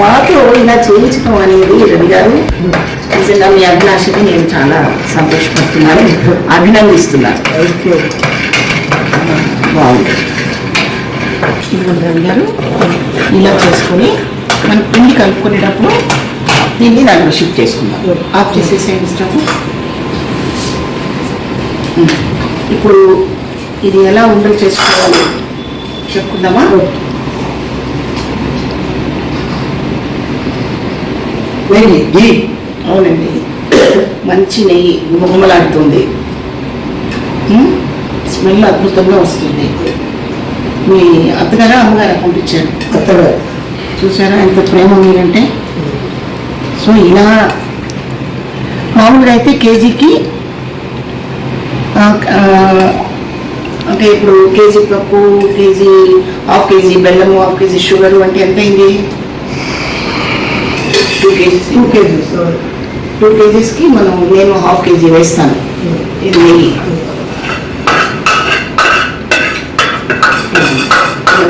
మాతో ఇలా చేయించడం అనేది రవి గారు నిజంగా మీ అభిలాషని నేను చాలా సంతోషపడుతున్నాను, అభినందిస్తున్నాను. బాగుంది. రవి గారు ఇలా చేసుకొని మనం పిండి కలుపుకునేటప్పుడు దీన్ని దాంట్లో షిఫ్ట్ చేసుకుందాం. ఆఫ్ చేసేసేయండి స్టవ్. ఇప్పుడు ఇది ఎలా ఉండలు చేసుకోవాలి చెప్పుకుందామా? నెయ్యి. అవునండి, మంచి నెయ్యి గుమగుమలాడుతుంది, స్మెల్ అద్భుతంగా వస్తుంది. మీ అత్తగారా అమ్మగారా పంపించారు? అత్తగారు. చూసారా ఎంత ప్రేమ మీరంటే. సో ఇలా మామూలుగా అయితే కేజీకి అంటే ఇప్పుడు కేజీ పప్పు, కేజీ హాఫ్ కేజీ బెల్లము, హాఫ్ కేజీ షుగరు అంటే ఎంత అయింది? 2 కేజీస్కి నేను హాఫ్ కేజీ వేస్తాను. ఇది నెయ్యి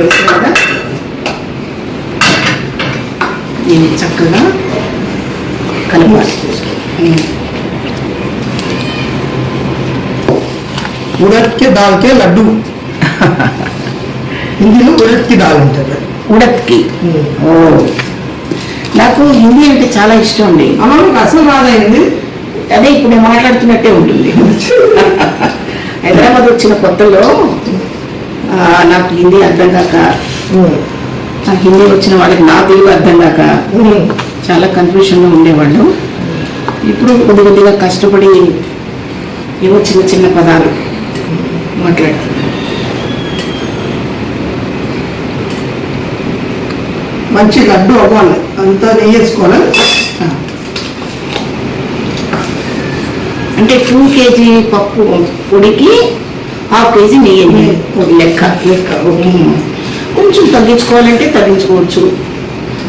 వేసిన కదా దీన్ని చక్కగా కలపాలి. उड़द के दाल के लड्डू హిందీలో ఉడద్ కి దాల్ అంటారు. ఉడద్కి. నాకు హిందీ అంటే చాలా ఇష్టం అండి. అమ్మకి అసలు రాదైంది. అదే ఇప్పుడు నేను మాట్లాడుతున్నట్టే ఉంటుంది. హైదరాబాద్ వచ్చిన కొత్తలో నాకు హిందీ అర్థం కాక, నాకు హిందీ వచ్చిన వాళ్ళకి నా తెలుగు అర్థం కాక చాలా కన్ఫ్యూషన్లో ఉండేవాళ్ళు. ఇప్పుడు కొద్దిగా కష్టపడి ఏవో చిన్న చిన్న పదాలు మాట్లాడుతున్నాను. మంచి లడ్డు అవ్వాలి, అంతా నెయ్యి వేసుకోవాలి. అంటే 2 కేజీ పప్పు పొడికి హాఫ్ కేజీ నెయ్యి లెక్క. కొంచెం తగ్గించుకోవాలంటే తగ్గించుకోవచ్చు,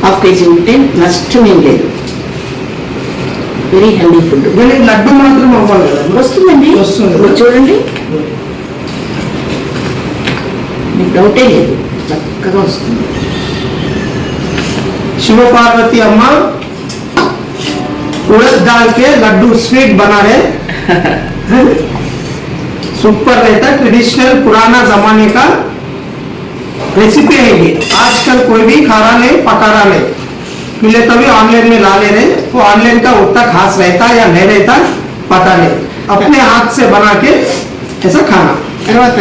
హాఫ్ కేజీ ఉంటే నష్టం ఏం లేదు. Very healthy food. లడ్డు మాత్రం అవ్వాలి కదా? వస్తుందండి, వస్తుంది. చూడండి, మీకు డౌటే లేదు, చక్కగా వస్తుంది. शिव पार्वती अम्मा उड़द दाल के लड्डू स्वीट बना रहे। सुपर रहता, ट्रेडिशनल पुराना जमाने का रेसिपी है ये। आजकल कोई भी खा रहा नहीं, पका रहा नहीं, मिले तभी ऑनलाइन में ला ले रहे। वो ऑनलाइन का उतना खास रहता या नहीं रहता पता नहीं, अपने हाथ से बना के ऐसा खाना। తర్వాత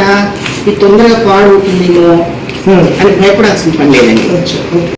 ఇది తొందరగా పాడవుతుందేమో అని భయపడాల్సిన పని లేదండి.